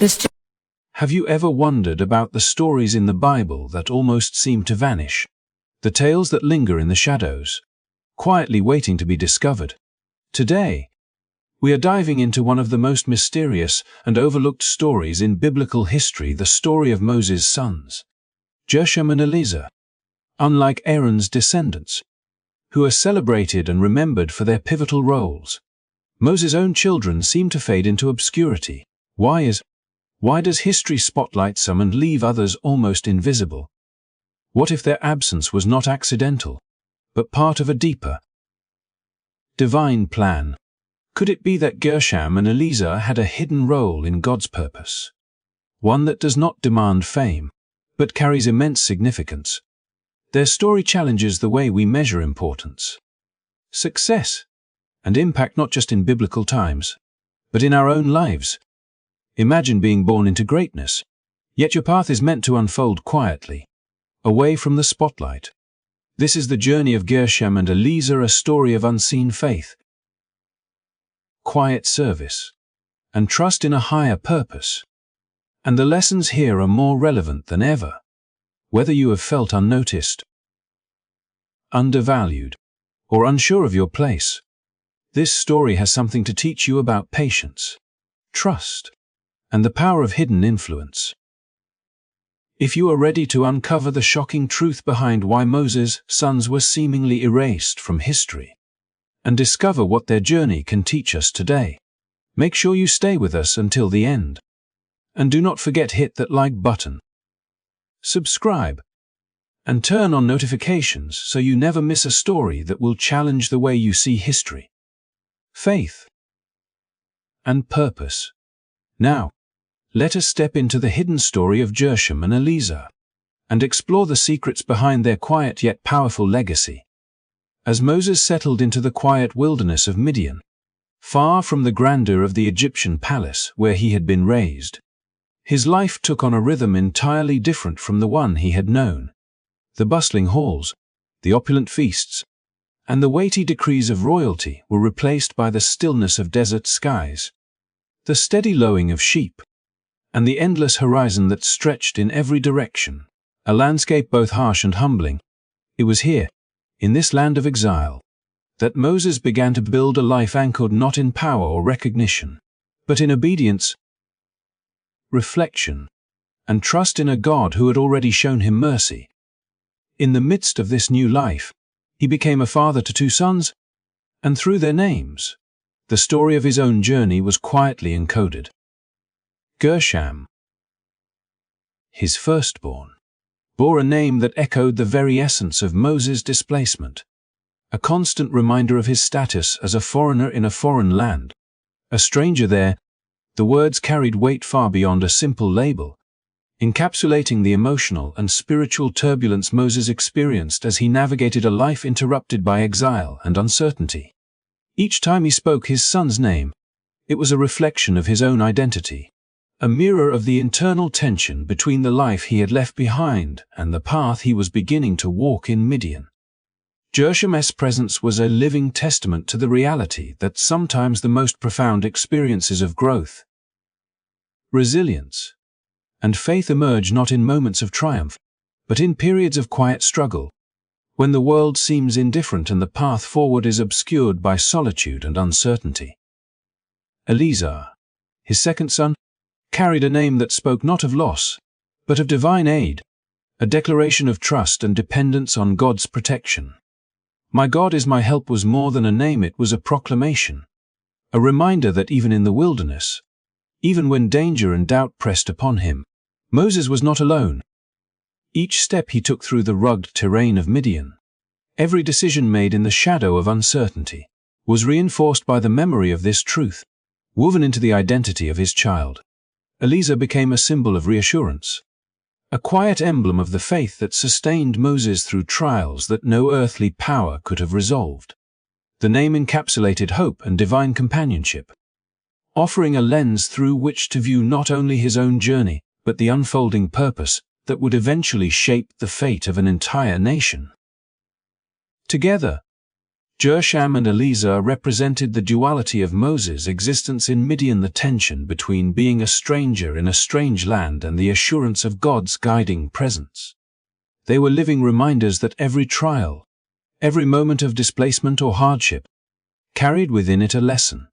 This Have you ever wondered about the stories in the Bible that almost seem to vanish? The tales that linger in the shadows, quietly waiting to be discovered. Today, we are diving into one of the most mysterious and overlooked stories in biblical history, the story of Moses' sons, Gersham and Eleazar. Unlike Aaron's descendants, who are celebrated and remembered for their pivotal roles, Moses' own children seem to fade into obscurity. Why does history spotlight some and leave others almost invisible? What if their absence was not accidental, but part of a deeper, divine plan? Could it be that Gersham and Eleazar had a hidden role in God's purpose? One that does not demand fame, but carries immense significance. Their story challenges the way we measure importance, success, and impact, not just in biblical times, but in our own lives. Imagine being born into greatness, yet your path is meant to unfold quietly, away from the spotlight. This is the journey of Gersham and Eleazar, a story of unseen faith, quiet service, and trust in a higher purpose. And the lessons here are more relevant than ever. Whether you have felt unnoticed, undervalued, or unsure of your place, this story has something to teach you about patience, trust, and the power of hidden influence. If you are ready to uncover the shocking truth behind why Moses' sons were seemingly erased from history, and discover what their journey can teach us today, make sure you stay with us until the end. And do not forget to hit that like button, subscribe, and turn on notifications so you never miss a story that will challenge the way you see history, faith, and purpose. Now, let us step into the hidden story of Gersham and Eleazar, and explore the secrets behind their quiet yet powerful legacy. As Moses settled into the quiet wilderness of Midian, far from the grandeur of the Egyptian palace where he had been raised, his life took on a rhythm entirely different from the one he had known. The bustling halls, the opulent feasts, and the weighty decrees of royalty were replaced by the stillness of desert skies, the steady lowing of sheep, and the endless horizon that stretched in every direction, a landscape both harsh and humbling. It was here, in this land of exile, that Moses began to build a life anchored not in power or recognition, but in obedience, reflection, and trust in a God who had already shown him mercy. In the midst of this new life, he became a father to two sons, and through their names, the story of his own journey was quietly encoded. Gersham, his firstborn, bore a name that echoed the very essence of Moses' displacement, a constant reminder of his status as a foreigner in a foreign land, a stranger there. The words carried weight far beyond a simple label, encapsulating the emotional and spiritual turbulence Moses experienced as he navigated a life interrupted by exile and uncertainty. Each time he spoke his son's name, it was a reflection of his own identity, a mirror of the internal tension between the life he had left behind and the path he was beginning to walk in Midian. Gersham's presence was a living testament to the reality that sometimes the most profound experiences of growth, resilience, and faith emerge not in moments of triumph, but in periods of quiet struggle, when the world seems indifferent and the path forward is obscured by solitude and uncertainty. Eleazar, his second son, carried a name that spoke not of loss, but of divine aid, a declaration of trust and dependence on God's protection. "My God is my help" was more than a name, it was a proclamation, a reminder that even in the wilderness, even when danger and doubt pressed upon him, Moses was not alone. Each step he took through the rugged terrain of Midian, every decision made in the shadow of uncertainty, was reinforced by the memory of this truth, woven into the identity of his child. Eleazar became a symbol of reassurance, a quiet emblem of the faith that sustained Moses through trials that no earthly power could have resolved. The name encapsulated hope and divine companionship, offering a lens through which to view not only his own journey, but the unfolding purpose that would eventually shape the fate of an entire nation. Together, Gersham and Eleazar represented the duality of Moses' existence in Midian, the tension between being a stranger in a strange land and the assurance of God's guiding presence. They were living reminders that every trial, every moment of displacement or hardship, carried within it a lesson,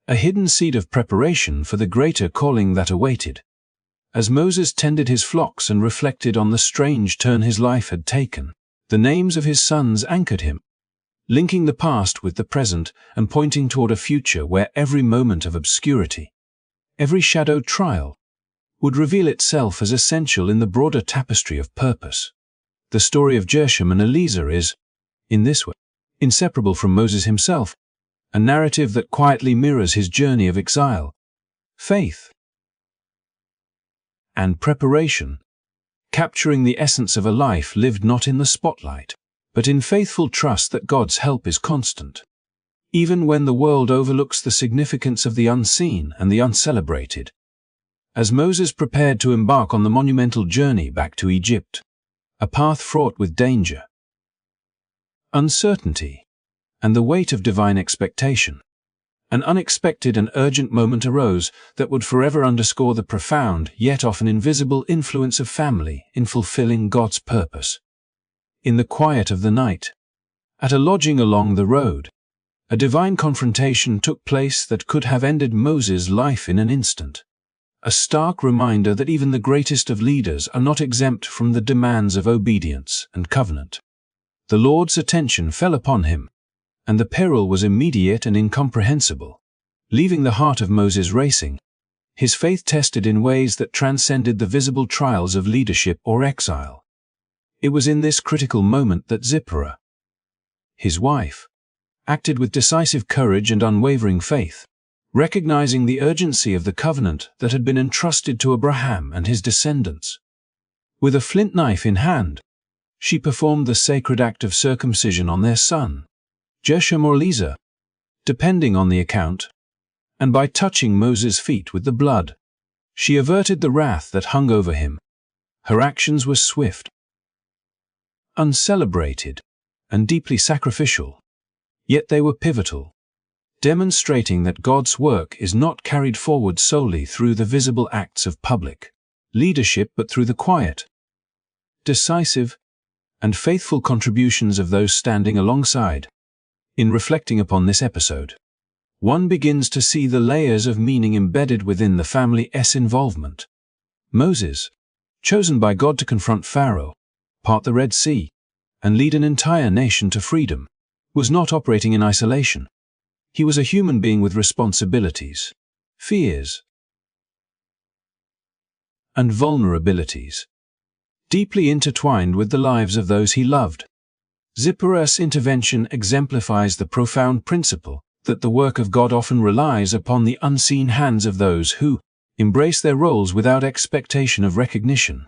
a hidden seed of preparation for the greater calling that awaited. As Moses tended his flocks and reflected on the strange turn his life had taken, the names of his sons anchored him, linking the past with the present and pointing toward a future where every moment of obscurity, every shadowed trial, would reveal itself as essential in the broader tapestry of purpose. The story of Gersham and Eleazar is, in this way, inseparable from Moses himself, a narrative that quietly mirrors his journey of exile, faith, and preparation, capturing the essence of a life lived not in the spotlight, but in faithful trust that God's help is constant, even when the world overlooks the significance of the unseen and the uncelebrated. As Moses prepared to embark on the monumental journey back to Egypt, a path fraught with danger, uncertainty, and the weight of divine expectation, an unexpected and urgent moment arose that would forever underscore the profound, yet often invisible influence of family in fulfilling God's purpose. In the quiet of the night, at a lodging along the road, a divine confrontation took place that could have ended Moses' life in an instant. A stark reminder that even the greatest of leaders are not exempt from the demands of obedience and covenant. The Lord's attention fell upon him, and the peril was immediate and incomprehensible, leaving the heart of Moses racing, his faith tested in ways that transcended the visible trials of leadership or exile. It was in this critical moment that Zipporah, his wife, acted with decisive courage and unwavering faith, recognizing the urgency of the covenant that had been entrusted to Abraham and his descendants. With a flint knife in hand, she performed the sacred act of circumcision on their son, Gersham or Eleazar, depending on the account, and by touching Moses' feet with the blood, she averted the wrath that hung over him. Her actions were swift, uncelebrated, and deeply sacrificial, yet they were pivotal, demonstrating that God's work is not carried forward solely through the visible acts of public leadership but through the quiet, decisive, and faithful contributions of those standing alongside. In reflecting upon this episode, one begins to see the layers of meaning embedded within the family's involvement. Moses, chosen by God to confront Pharaoh, part the Red Sea, and lead an entire nation to freedom, was not operating in isolation. He was a human being with responsibilities, fears, and vulnerabilities, deeply intertwined with the lives of those he loved. Zipporah's intervention exemplifies the profound principle that the work of God often relies upon the unseen hands of those who embrace their roles without expectation of recognition,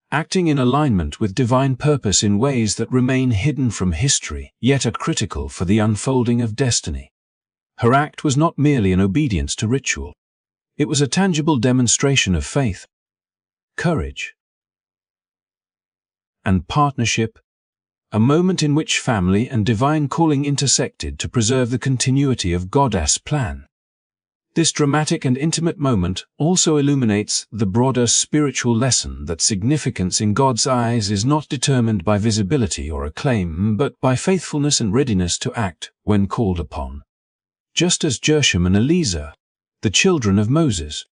acting in alignment with divine purpose in ways that remain hidden from history, yet are critical for the unfolding of destiny. Her act was not merely an obedience to ritual. It was a tangible demonstration of faith, courage, and partnership, a moment in which family and divine calling intersected to preserve the continuity of God's plan. This dramatic and intimate moment also illuminates the broader spiritual lesson that significance in God's eyes is not determined by visibility or acclaim, but by faithfulness and readiness to act when called upon. Just as Gersham and Eleazar, the children of Moses,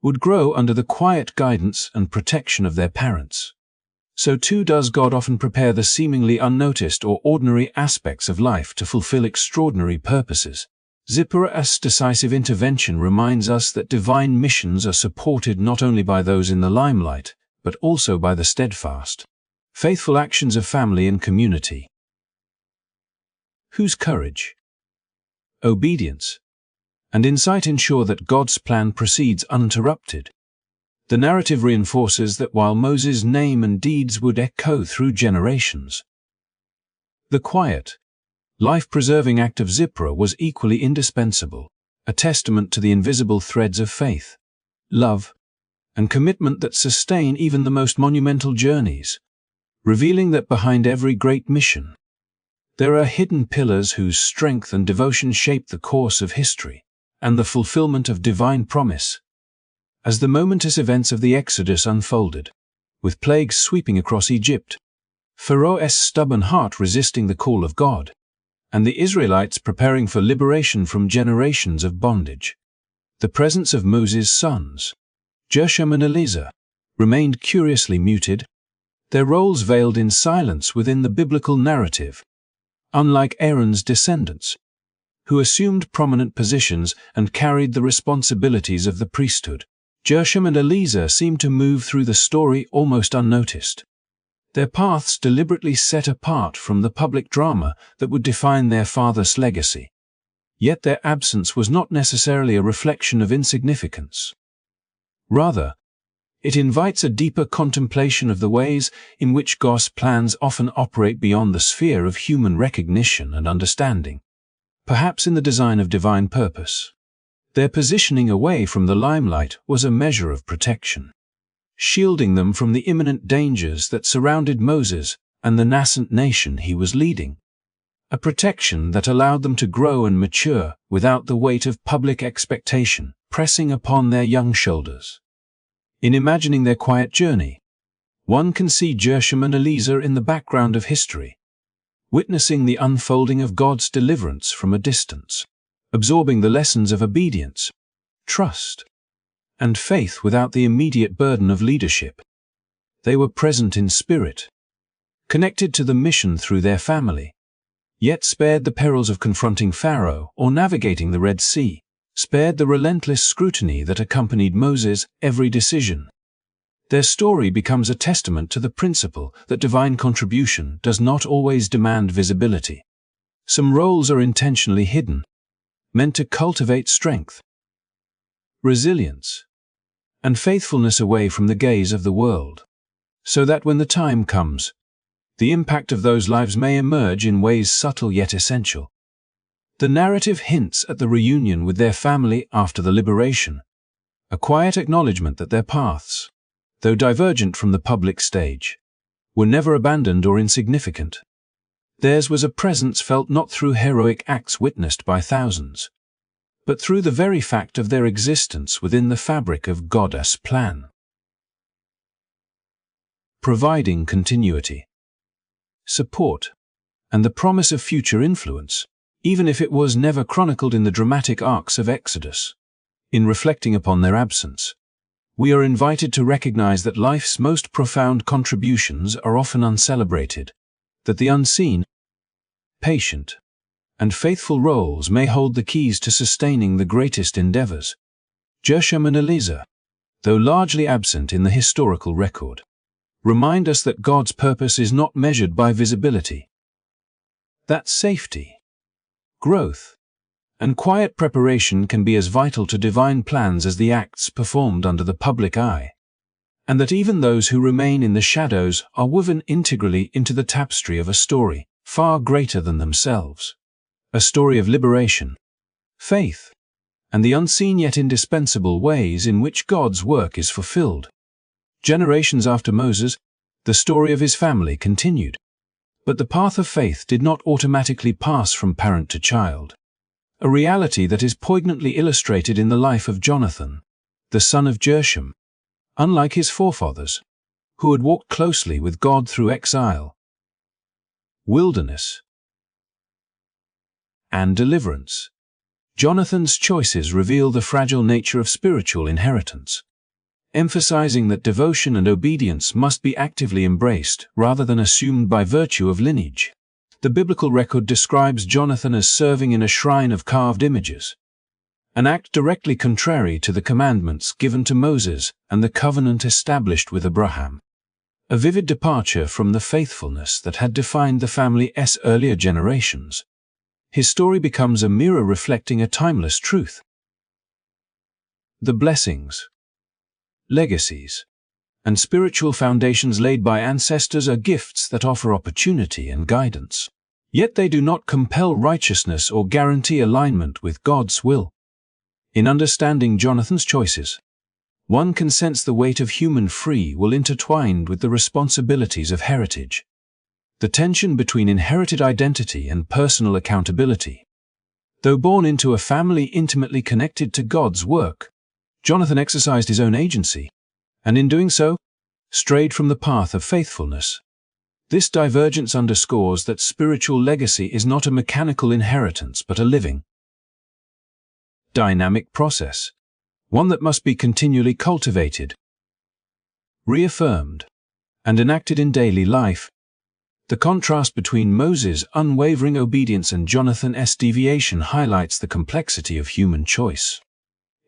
would grow under the quiet guidance and protection of their parents, so too does God often prepare the seemingly unnoticed or ordinary aspects of life to fulfill extraordinary purposes. Zipporah's decisive intervention reminds us that divine missions are supported not only by those in the limelight, but also by the steadfast, faithful actions of family and community, whose courage, obedience, and insight ensure that God's plan proceeds uninterrupted. The narrative reinforces that while Moses' name and deeds would echo through generations, the quiet, life-preserving act of Zipporah was equally indispensable, a testament to the invisible threads of faith, love, and commitment that sustain even the most monumental journeys, revealing that behind every great mission, There are hidden pillars whose strength and devotion shape the course of history and the fulfillment of divine promise. As the momentous events of the Exodus unfolded, with plagues sweeping across Egypt, Pharaoh's stubborn heart resisting the call of God, and the Israelites preparing for liberation from generations of bondage, the presence of Moses' sons, Gersham and Eleazar, remained curiously muted, their roles veiled in silence within the biblical narrative, unlike Aaron's descendants, who assumed prominent positions and carried the responsibilities of the priesthood. Gersham and Eleazar seemed to move through the story almost unnoticed, their paths deliberately set apart from the public drama that would define their father's legacy. Yet their absence was not necessarily a reflection of insignificance. Rather, it invites a deeper contemplation of the ways in which God's plans often operate beyond the sphere of human recognition and understanding, perhaps in the design of divine purpose. Their positioning away from the limelight was a measure of protection, shielding them from the imminent dangers that surrounded Moses and the nascent nation he was leading, a protection that allowed them to grow and mature without the weight of public expectation pressing upon their young shoulders. In imagining their quiet journey, one can see Gersham and Eleazar in the background of history, witnessing the unfolding of God's deliverance from a distance, absorbing the lessons of obedience, trust, and faith without the immediate burden of leadership. They were present in spirit, connected to the mission through their family, yet spared the perils of confronting Pharaoh or navigating the Red Sea, spared the relentless scrutiny that accompanied Moses' every decision. Their story becomes a testament to the principle that divine contribution does not always demand visibility. Some roles are intentionally hidden, meant to cultivate strength, resilience, and faithfulness away from the gaze of the world, so that when the time comes, the impact of those lives may emerge in ways subtle yet essential. The narrative hints at the reunion with their family after the liberation, a quiet acknowledgement that their paths, though divergent from the public stage, were never abandoned or insignificant. Theirs was a presence felt not through heroic acts witnessed by thousands, but through the very fact of their existence within the fabric of God's plan. Providing continuity, support, and the promise of future influence, even if it was never chronicled in the dramatic arcs of Exodus. In reflecting upon their absence, we are invited to recognize that life's most profound contributions are often uncelebrated, that the unseen, patient, and faithful roles may hold the keys to sustaining the greatest endeavors. Gersham and Eleazar, though largely absent in the historical record, remind us that God's purpose is not measured by visibility, that safety, growth, and quiet preparation can be as vital to divine plans as the acts performed under the public eye, and that even those who remain in the shadows are woven integrally into the tapestry of a story far greater than themselves, a story of liberation, faith, and the unseen yet indispensable ways in which God's work is fulfilled. Generations after Moses, the story of his family continued, but the path of faith did not automatically pass from parent to child, a reality that is poignantly illustrated in the life of Jonathan, the son of Gersham. Unlike his forefathers, who had walked closely with God through exile, wilderness, and deliverance, Jonathan's choices reveal the fragile nature of spiritual inheritance, emphasizing that devotion and obedience must be actively embraced rather than assumed by virtue of lineage. The biblical record describes Jonathan as serving in a shrine of carved images, an act directly contrary to the commandments given to Moses and the covenant established with Abraham, a vivid departure from the faithfulness that had defined the family's earlier generations. His story becomes a mirror reflecting a timeless truth. The blessings, legacies, and spiritual foundations laid by ancestors are gifts that offer opportunity and guidance. Yet they do not compel righteousness or guarantee alignment with God's will. In understanding Jonathan's choices, one can sense the weight of human free will intertwined with the responsibilities of heritage. the tension between inherited identity and personal accountability. Though born into a family intimately connected to God's work, Jonathan exercised his own agency, and in doing so, strayed from the path of faithfulness. This divergence underscores that spiritual legacy is not a mechanical inheritance but a living, dynamic process, one that must be continually cultivated, reaffirmed, and enacted in daily life. The contrast between Moses' unwavering obedience and Jonathan's deviation highlights the complexity of human choice,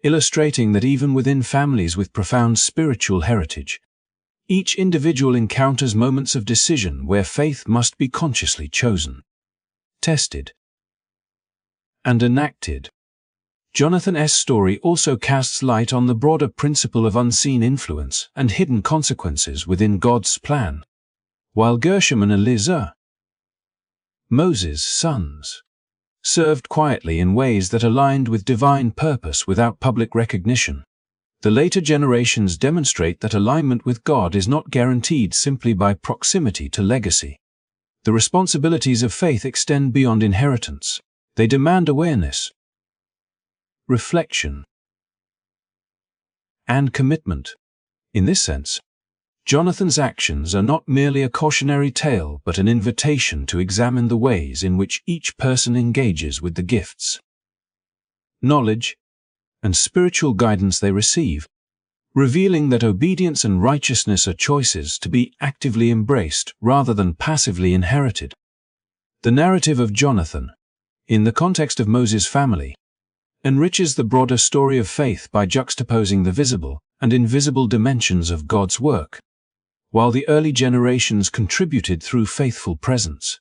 illustrating that even within families with profound spiritual heritage, each individual encounters moments of decision where faith must be consciously chosen, tested, and enacted. Jonathan's story also casts light on the broader principle of unseen influence and hidden consequences within God's plan. While Gersham and Eleazar, Moses' sons, served quietly in ways that aligned with divine purpose without public recognition, the later generations demonstrate that alignment with God is not guaranteed simply by proximity to legacy. The responsibilities of faith extend beyond inheritance. They demand awareness, reflection, and commitment. In this sense, Jonathan's actions are not merely a cautionary tale but an invitation to examine the ways in which each person engages with the gifts, knowledge, and spiritual guidance they receive, revealing that obedience and righteousness are choices to be actively embraced rather than passively inherited. The narrative of Jonathan, in the context of Moses' family, enriches the broader story of faith by juxtaposing the visible and invisible dimensions of God's work, while the early generations contributed through faithful presence,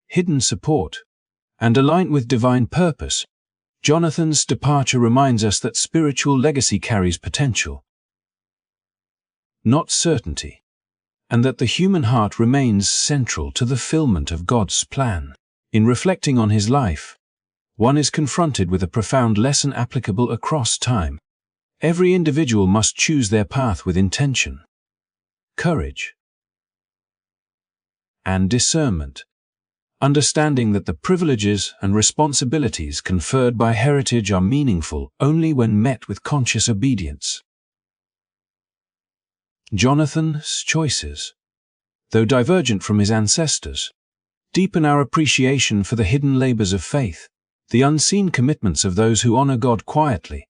hidden support, and aligned with divine purpose. Jonathan's departure reminds us that spiritual legacy carries potential, not certainty, and that the human heart remains central to the fulfillment of God's plan. In reflecting on his life, one is confronted with a profound lesson applicable across time. Every individual must choose their path with intention, courage, and discernment, understanding that the privileges and responsibilities conferred by heritage are meaningful only when met with conscious obedience. Jonathan's choices, though divergent from his ancestors, deepen our appreciation for the hidden labors of faith, the unseen commitments of those who honor God quietly,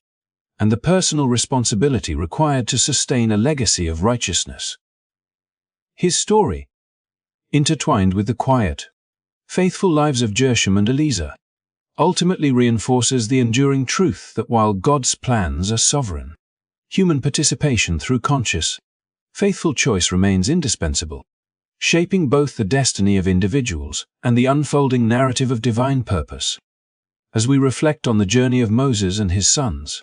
and the personal responsibility required to sustain a legacy of righteousness. His story, intertwined with the quiet, faithful lives of Gersham and Eleazar, ultimately reinforces the enduring truth that while God's plans are sovereign, human participation through conscious, faithful choice remains indispensable, shaping both the destiny of individuals and the unfolding narrative of divine purpose. As we reflect on the journey of Moses and his sons,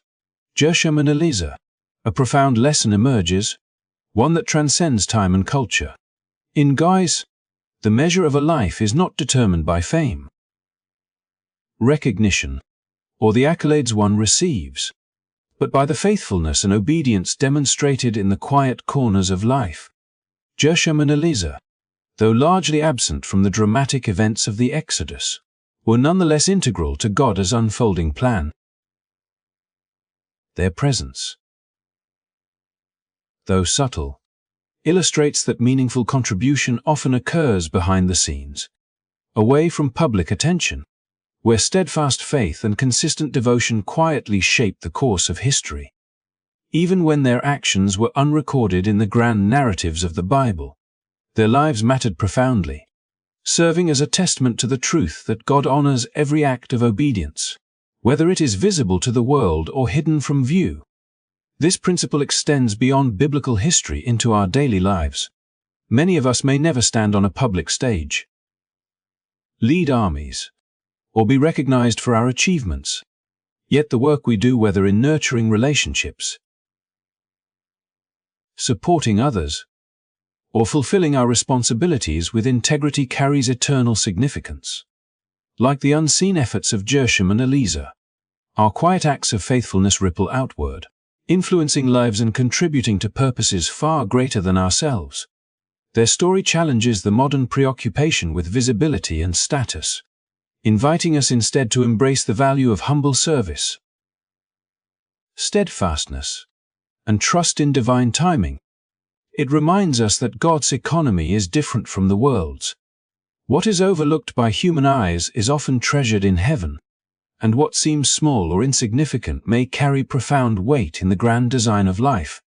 Gersham and Eleazar, a profound lesson emerges, one that transcends time and culture. In guise, the measure of a life is not determined by fame, recognition, or the accolades one receives, but by the faithfulness and obedience demonstrated in the quiet corners of life. Gersham and Eleazar, though largely absent from the dramatic events of the Exodus, were nonetheless integral to God's unfolding plan. Their presence, though subtle, illustrates that meaningful contribution often occurs behind the scenes, away from public attention, where steadfast faith and consistent devotion quietly shape the course of history. Even when their actions were unrecorded in the grand narratives of the Bible, their lives mattered profoundly, serving as a testament to the truth that God honors every act of obedience, whether it is visible to the world or hidden from view. This principle extends beyond biblical history into our daily lives. Many of us may never stand on a public stage, lead armies, or be recognized for our achievements. Yet the work we do, whether in nurturing relationships, supporting others, or fulfilling our responsibilities with integrity, carries eternal significance. Like the unseen efforts of Gersham and Eleazar, our quiet acts of faithfulness ripple outward, influencing lives and contributing to purposes far greater than ourselves. Their story challenges the modern preoccupation with visibility and status, inviting us instead to embrace the value of humble service, steadfastness, and trust in divine timing. It reminds us that God's economy is different from the world's. What is overlooked by human eyes is often treasured in heaven, and what seems small or insignificant may carry profound weight in the grand design of life.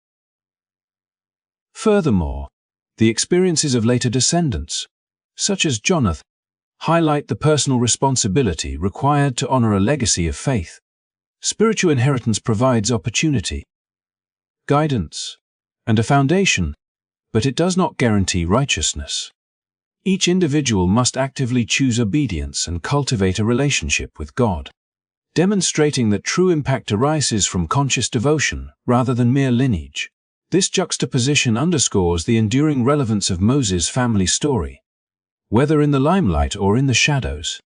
Furthermore, the experiences of later descendants, such as Jonathan, highlight the personal responsibility required to honor a legacy of faith. Spiritual inheritance provides opportunity, guidance, and a foundation, but it does not guarantee righteousness. Each individual must actively choose obedience and cultivate a relationship with God, demonstrating that true impact arises from conscious devotion rather than mere lineage. This juxtaposition underscores the enduring relevance of Moses' family story. Whether in the limelight or in the shadows,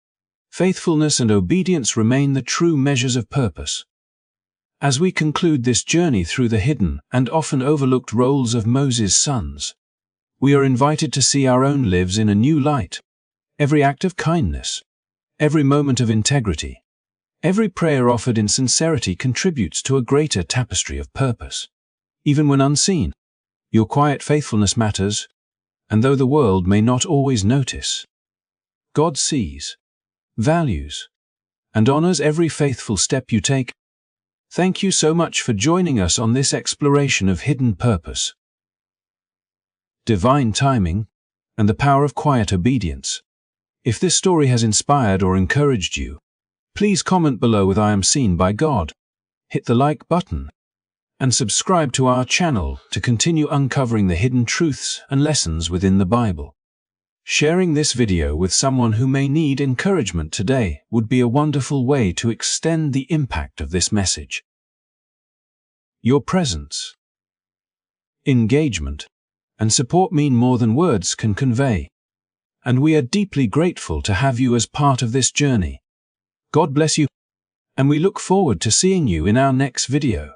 faithfulness and obedience remain the true measures of purpose. As we conclude this journey through the hidden and often overlooked roles of Moses' sons, we are invited to see our own lives in a new light. Every act of kindness, every moment of integrity, every prayer offered in sincerity contributes to a greater tapestry of purpose. Even when unseen, your quiet faithfulness matters, and though the world may not always notice, God sees, values, and honors every faithful step you take. Thank you so much for joining us on this exploration of hidden purpose, divine timing, and the power of quiet obedience. If this story has inspired or encouraged you, please comment below with "I am seen by God." Hit the like button and subscribe to our channel to continue uncovering the hidden truths and lessons within the Bible. Sharing this video with someone who may need encouragement today would be a wonderful way to extend the impact of this message. Your presence, engagement, and support mean more than words can convey, and we are deeply grateful to have you as part of this journey. God bless you, and we look forward to seeing you in our next video.